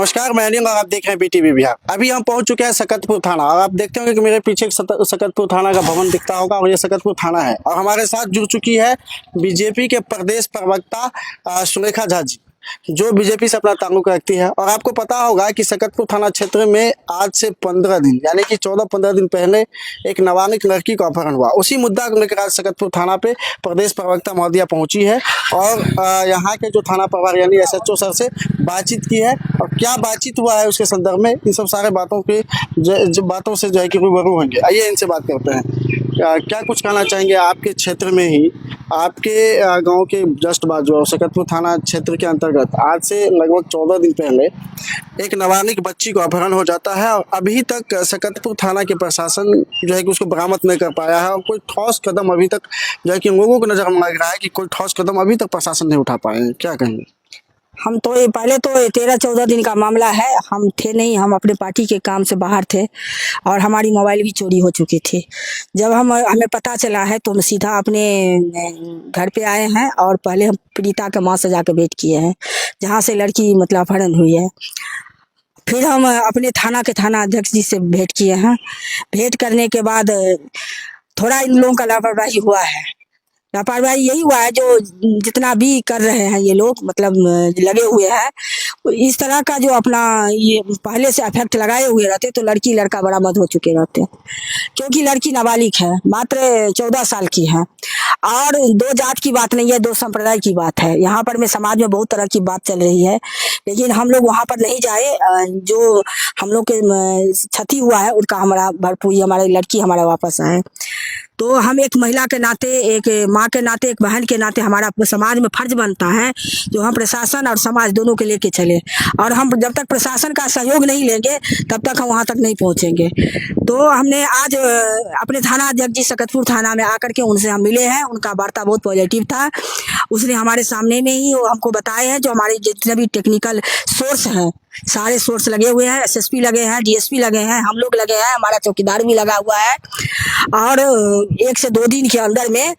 नमस्कार, मैं अनिल और आप देख रहे हैं बीटीवी बिहार। अभी हम पहुंच चुके हैं सकतपुर थाना और आप देखते होंगे कि मेरे पीछे एक सकतपुर थाना का भवन दिखता होगा और ये सकतपुर थाना है। और हमारे साथ जुड़ चुकी है बीजेपी के प्रदेश प्रवक्ता सुलेखा झा जी, जो बीजेपी से अपना ताल्लुक रखती है। और आपको पता होगा कि सकतपुर थाना क्षेत्र में आज से 15 दिन यानी कि 14-15 दिन पहले एक नाबालिग लड़की का अपहरण हुआ। उसी मुद्दा को लेकर आज सकतपुर थाना पे प्रदेश प्रवक्ता महोदया पहुंची है और यहाँ के जो थाना प्रभारी यानी SHO सर से बातचीत की है। और क्या बातचीत हुआ है उसके संदर्भ में इन सब सारे बातों के बातों से जो है कि रूबरू होंगे। आइए इनसे बात करते हैं। क्या कुछ कहना चाहेंगे आपके क्षेत्र में ही, आपके गांव के जस्ट बाजू सकतपुर थाना क्षेत्र के अंतर्गत आज से लगभग 14 दिन पहले एक नाबालिग बच्ची को अपहरण हो जाता है और अभी तक सकतपुर थाना के प्रशासन जो है कि उसको बरामद नहीं कर पाया है और कोई ठोस कदम अभी तक जो है कि लोगों को नजर में लग रहा है कि कोई ठोस कदम अभी तक प्रशासन नहीं उठा पाए हैं। क्या कहेंगे? हम तो ये पहले तो 13-14 दिन का मामला है। हम थे नहीं, हम अपने पार्टी के काम से बाहर थे और हमारी मोबाइल भी चोरी हो चुकी थी। जब हमें पता चला है तो हम सीधा अपने घर पे आए हैं और पहले हम पीड़िता के माँ से जाकर भेंट किए हैं, जहाँ से लड़की मतलब अपहरण हुई है। फिर हम अपने थाना के थाना अध्यक्ष जी से भेंट किए हैं। भेंट करने के बाद थोड़ा इन लोगों का लापरवाही हुआ है। लापरवाही यही हुआ है जो जितना भी कर रहे हैं ये लोग मतलब लगे हुए हैं, इस तरह का जो अपना ये पहले से इफेक्ट लगाए हुए रहते तो लड़की लड़का बरामद हो चुके रहते। क्योंकि लड़की नाबालिग है, मात्र 14 साल की है और दो जात की बात नहीं है, दो संप्रदाय की बात है। यहाँ पर में समाज में बहुत तरह की बात चल रही है, लेकिन हम लोग वहाँ पर नहीं जाए। जो हम लोग के क्षति हुआ है उनका हमारा भरपूर, हमारी लड़की हमारा वापस आए। तो हम एक महिला के नाते, एक माँ के नाते, एक बहन के नाते हमारा समाज में फर्ज बनता है जो हम प्रशासन और समाज दोनों के लेके चले। और हम जब तक प्रशासन का सहयोग नहीं लेंगे तब तक हम वहाँ तक नहीं पहुँचेंगे। तो हमने आज अपने थाना अध्यक्ष जी सकतपुर थाना में आकर के उनसे हम मिले हैं। उनका वार्ता बहुत पॉजिटिव था। उसने हमारे सामने में ही वो हमको बताए हैं जो हमारे जितने भी टेक्निकल सोर्स हैं, सारे सोर्स लगे हुए हैं, SSP लगे हैं, DSP लगे हैं, हम लोग लगे हैं, हमारा चौकीदार भी लगा हुआ है। और 1 से 2 दिन के अंदर में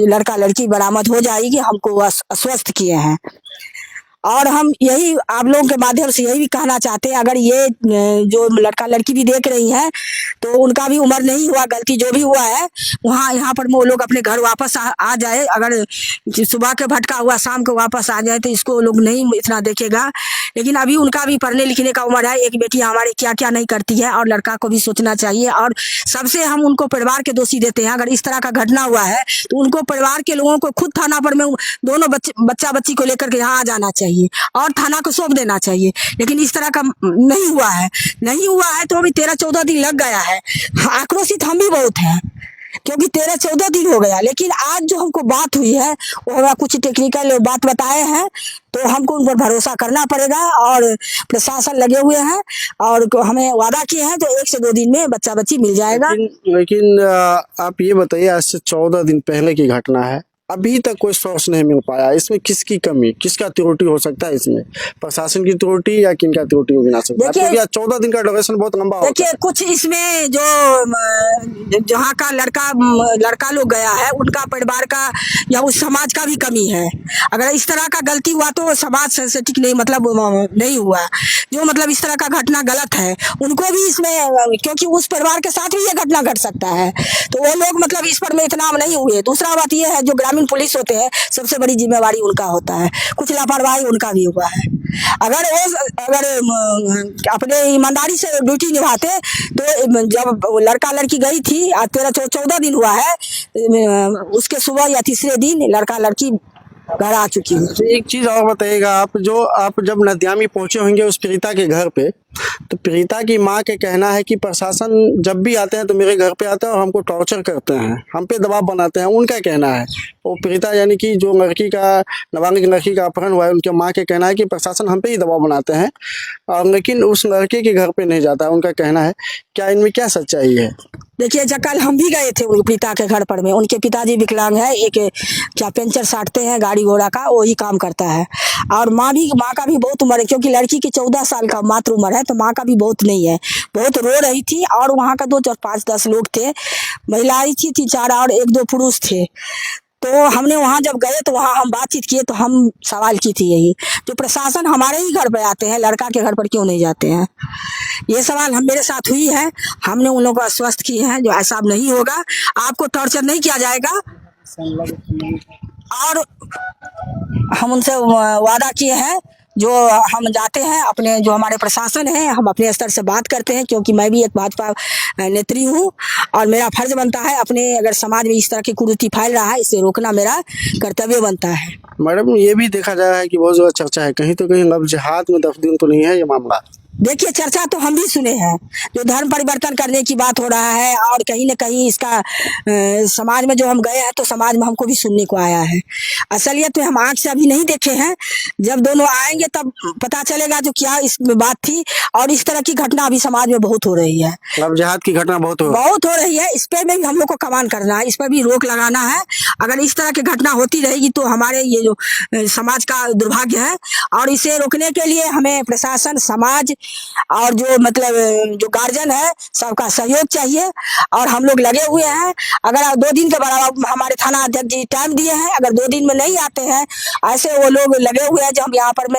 लड़का लड़की बरामद हो जाएगी, हमको आश्वस्त किए हैं। और हम यही आप लोगों के माध्यम से यही भी कहना चाहते हैं, अगर ये जो लड़का लड़की भी देख रही हैं तो उनका भी उम्र नहीं हुआ, गलती जो भी हुआ है वहाँ यहाँ पर वो लोग अपने घर वापस आ जाए। अगर सुबह के भटका हुआ शाम को वापस आ जाए तो इसको लोग नहीं इतना देखेगा। लेकिन अभी उनका भी पढ़ने लिखने का उम्र है। एक बेटी हमारी क्या क्या नहीं करती है और लड़का को भी सोचना चाहिए। और सबसे हम उनको परिवार के दोषी देते हैं। अगर इस तरह का घटना हुआ है तो उनको परिवार के लोगों को खुद थाना पर में दोनों बच्चा बच्ची को लेकर के यहाँ आ जाना चाहिए और थाना को सौंप देना चाहिए। लेकिन इस तरह का नहीं हुआ है तो अभी 13-14 दिन लग गया है। आक्रोशित हम भी बहुत हैं क्योंकि 13-14 दिन हो गया। लेकिन आज जो हमको बात हुई है वो हमें कुछ टेक्निकल बात बताए हैं तो हमको उन पर भरोसा करना पड़ेगा। और प्रशासन लगे हुए हैं और हमें वादा किए हैं तो 1 से 2 दिन में बच्चा बच्ची मिल जाएगा। लेकिन आप ये बताइए, आज से 14 दिन पहले की घटना है, अभी तक कोई सोर्स नहीं मिल पाया। इसमें किसकी कमी, किसका त्रुटि हो सकता है? इसमें प्रशासन की त्रुटि या किनका त्रुटि हो सकता है? देखिए 14 दिन का ड्यूरेशन बहुत लंबा होता है। देखिए कुछ इसमें जो जहाँ का लड़का लोग गया है उनका परिवार का या उस समाज का भी कमी है। अगर इस तरह का गलती हुआ तो समाज सेंसिटिव नहीं मतलब नहीं हुआ। जो मतलब इस तरह का घटना गलत है उनको भी इसमें, क्योंकि उस परिवार के साथ भी ये घटना घट सकता है तो वो लोग मतलब इस पर में इतना नहीं हुए। दूसरा बात ये है जो ग्रामीण पुलिस होते हैं सबसे बड़ी जिम्मेवारी उनका होता है, कुछ लापरवाही उनका भी हुआ है। अगर अपने ईमानदारी से ड्यूटी निभाते तो जब लड़का लड़की गई थी, आज 13-14 दिन हुआ है, उसके सुबह या तीसरे दिन लड़का लड़की घर आ चुकी है। एक चीज और बताइएगा, आप जब नदियामी पहुंचे होंगे उस पीड़िता के घर पे, तो पीड़िता की माँ के कहना है कि प्रशासन जब भी आते हैं तो मेरे घर पे आते हैं और हमको टॉर्चर करते हैं, हम पे दबाव बनाते हैं। उनका कहना है, वो पीड़िता यानी कि जो नाबालिग लड़की का अपहरण हुआ है, उनके माँ के कहना है कि प्रशासन हम पे ही दबाव बनाते हैं और लेकिन उस लड़के के घर पे नहीं जाता है। उनका कहना है, क्या इनमें क्या सच्चाई है? देखिए कल हम भी गए थे उनके पिता के घर पर में। उनके पिताजी विकलांग है, एक क्या पेंचर साटते हैं गाड़ी घोड़ा का, वही काम करता है। और माँ का भी बहुत उम्र है क्योंकि लड़की की 14 साल का मात्र उम्र है तो माँ का भी बहुत नहीं है, बहुत रो रही थी। और वहाँ का 2-4-5-10 लोग थे, महिलाएं थी 3-4 और 1-2 पुरुष थे। तो हमने वहाँ जब गए तो वहाँ हम बातचीत किए तो हम सवाल की थी यही, जो प्रशासन हमारे ही घर पे आते हैं, लड़का के घर पर क्यों नहीं जाते हैं? ये सवाल हम मेरे साथ हुई है। हमने उन लोगों को आश्वस्त किए हैं जो ऐसा अब नहीं होगा, आपको टॉर्चर नहीं किया जाएगा। और हम उनसे वादा किए हैं, जो हम जाते हैं अपने जो हमारे प्रशासन है, हम अपने स्तर से बात करते हैं, क्योंकि मैं भी एक भाजपा नेत्री हूँ और मेरा फर्ज बनता है अपने, अगर समाज में इस तरह की कुरीति फैल रहा है इसे रोकना मेरा कर्तव्य बनता है। मैडम ये भी देखा जा रहा है कि बहुत ज़्यादा चर्चा है, कहीं तो कहीं लव जिहाद में दफदीन तो नहीं है ये मामला? देखिए, चर्चा तो हम भी सुने हैं, जो धर्म परिवर्तन करने की बात हो रहा है, और कहीं न कहीं इसका समाज में जो हम गए हैं तो समाज में हमको भी सुनने को आया है। असलियत में हम आँख से अभी नहीं देखे हैं, जब दोनों आएंगे तब पता चलेगा जो क्या इसमें बात थी। और इस तरह की घटना अभी समाज में बहुत हो रही है, लव जिहाद की घटना बहुत हो रही है। इस पर भी हम लोग को कमान करना है, इस पर भी रोक लगाना है। अगर इस तरह की घटना होती रहेगी तो हमारे ये जो समाज का दुर्भाग्य है, और इसे रोकने के लिए हमें प्रशासन, समाज और जो मतलब जो गार्जियन है, सबका सहयोग चाहिए। और हम लोग लगे हुए हैं। अगर 2 दिन के बाद हमारे थाना अध्यक्ष जी टाइम दिए हैं, अगर 2 दिन में नहीं आते हैं, ऐसे वो लोग लगे हुए हैं जो हम यहाँ पर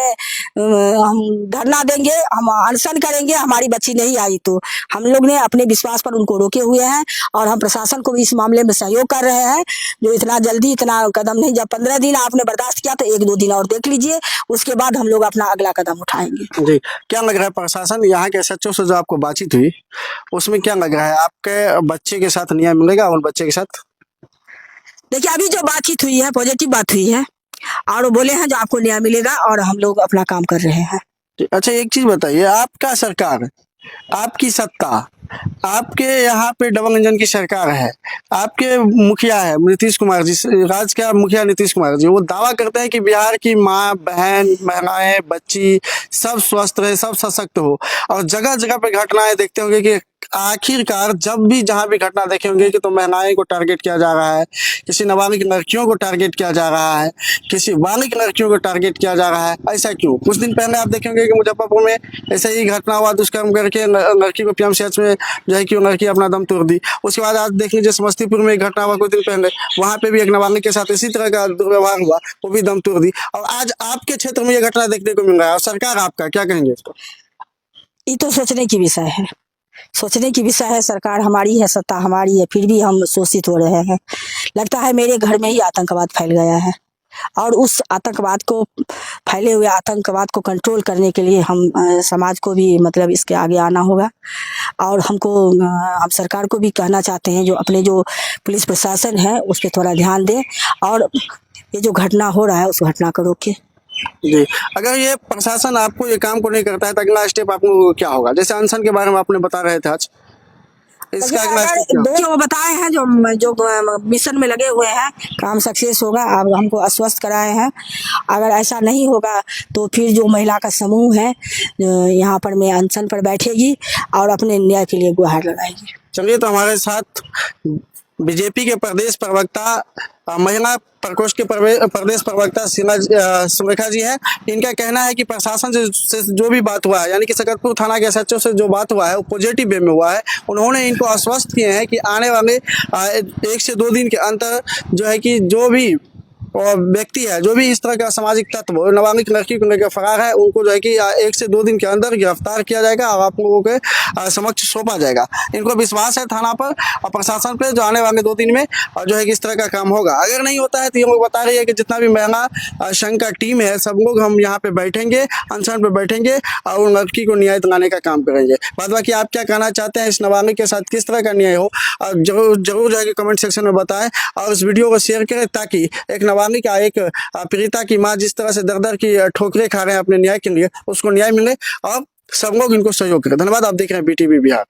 हम धरना देंगे, हम अनशन करेंगे, हमारी बच्ची नहीं आई तो। हम लोग ने अपने विश्वास पर उनको रोके हुए हैं, और हम प्रशासन को भी इस मामले में सहयोग कर रहे हैं। जो इतना जल्दी इतना कदम नहीं, जब 15 दिन आपने बर्दाश्त किया तो 1-2 दिन और देख लीजिए, उसके बाद हम लोग अपना अगला कदम उठाएंगे। जी, क्या लग रहा है प्रशासन, यहाँ के एसएचओ से जो आपको बातचीत हुई उसमें क्या लग रहा है, आपके बच्चे के साथ न्याय मिलेगा उन बच्चे के साथ? देखिए, अभी जो बातचीत हुई है पॉजिटिव बात हुई है, और वो बोले हैं जो आपको न्याय मिलेगा, और हम लोग अपना काम कर रहे हैं। अच्छा एक चीज बताइए, आपका सरकार, आपकी सत्ता, आपके यहाँ पे डबल इंजन की सरकार है, आपके मुखिया है नीतीश कुमार जी, राज्य का मुखिया नीतीश कुमार जी, वो दावा करते हैं कि बिहार की माँ, बहन, महिलाएं, बच्ची सब स्वस्थ रहे, सब सशक्त हो। और जगह जगह पे घटनाएं देखते होंगे कि आखिरकार जब भी जहां भी घटना देखे होंगे कि तो महिलाएं को टारगेट किया जा रहा है, किसी नाबालिग लड़कियों को टारगेट किया जा रहा है, किसी बालिग लड़कियों को टारगेट किया जा रहा है। ऐसा क्यों? कुछ दिन पहले आप देखेंगे कि मुजफ्फरपुर में ऐसे ही घटना हुआ, दुष्कर्म करके लड़की को पीएमसीएच में जो है कि वो लड़की अपना दम तोड़ दी। उसके बाद आज देख लीजिए समस्तीपुर में एक घटना हुआ कुछ दिन पहले, वहां पे भी एक नाबालिग के साथ इसी तरह का दुर्व्यवहार हुआ, वो भी दम तोड़ दी। और आज आपके क्षेत्र में ये घटना देखने को मिल रहा है, और सरकार आपका क्या कहेंगे इसको? ये तो सोचने की विषय है, सोचने की विषय है। सरकार हमारी है, सत्ता हमारी है, फिर भी हम शोषित हो रहे हैं। लगता है मेरे घर में ही आतंकवाद फैल गया है, और उस आतंकवाद को, फैले हुए आतंकवाद को कंट्रोल करने के लिए हम समाज को भी मतलब इसके आगे आना होगा। और हम सरकार को भी कहना चाहते हैं जो अपने जो पुलिस प्रशासन है उस पर थोड़ा ध्यान दें, और ये जो घटना हो रहा है उस घटना को रोके। जी, अगर ये प्रशासन आपको ये काम को नहीं करता है तो अगला स्टेप आपको क्या होगा? जैसे अनशन के बारे में आपने बता रहे थे आज, इसका अगला स्टेप क्या? दो जो बताए हैं, जो मिशन में लगे हुए हैं, काम सक्सेस होगा। अब हमको आश्वस्त कराए हैं, अगर ऐसा नहीं होगा तो फिर जो महिला का समूह है यहाँ पर मैं अनशन पर बैठेगी और अपने न्याय के लिए गुहार लगाएगी। चलिए, तो हमारे साथ बीजेपी के प्रदेश प्रवक्ता, महिला प्रकोष्ठ के प्रदेश प्रवक्ता सुलेखा जी है। इनका कहना है कि प्रशासन से जो भी बात हुआ है, यानी कि सकतपुर थाना के एसएचओ से जो बात हुआ है वो पॉजिटिव वे में हुआ है। उन्होंने इनको आश्वस्त किए हैं कि आने वाले 1 से 2 दिन के अंतर जो है कि जो भी और व्यक्ति है, जो भी इस तरह का सामाजिक तत्व नाबालिग लड़की को लेकर फरार है, उनको जो है कि 1 से 2 दिन के अंदर गिरफ्तार किया जाएगा और आप लोगों के समक्ष सौंपा जाएगा। इनको विश्वास है थाना पर और प्रशासन पर, जो आने वाले 2 दिन में और जो है कि इस तरह का काम होगा। अगर नहीं होता है तो ये लोग बता रही है कि जितना भी महिला संघ का टीम है, सब लोग हम यहाँ पे बैठेंगे, अनशन पे बैठेंगे और उन लड़की को न्याय दिलाने का काम करेंगे। बाद बाकी आप क्या कहना चाहते हैं, इस नाबालिग के साथ किस तरह का न्याय हो, जरूर जो है कि कमेंट सेक्शन में बताएं और इस वीडियो को शेयर करें, ताकि एक नाबालिग का, एक पीड़िता की माँ जिस तरह से दर-दर की ठोकरें खा रहे हैं अपने न्याय के लिए, उसको न्याय मिले और सब लोग इनको सहयोग करें। धन्यवाद। आप देख रहे हैं बीटीवी बिहार।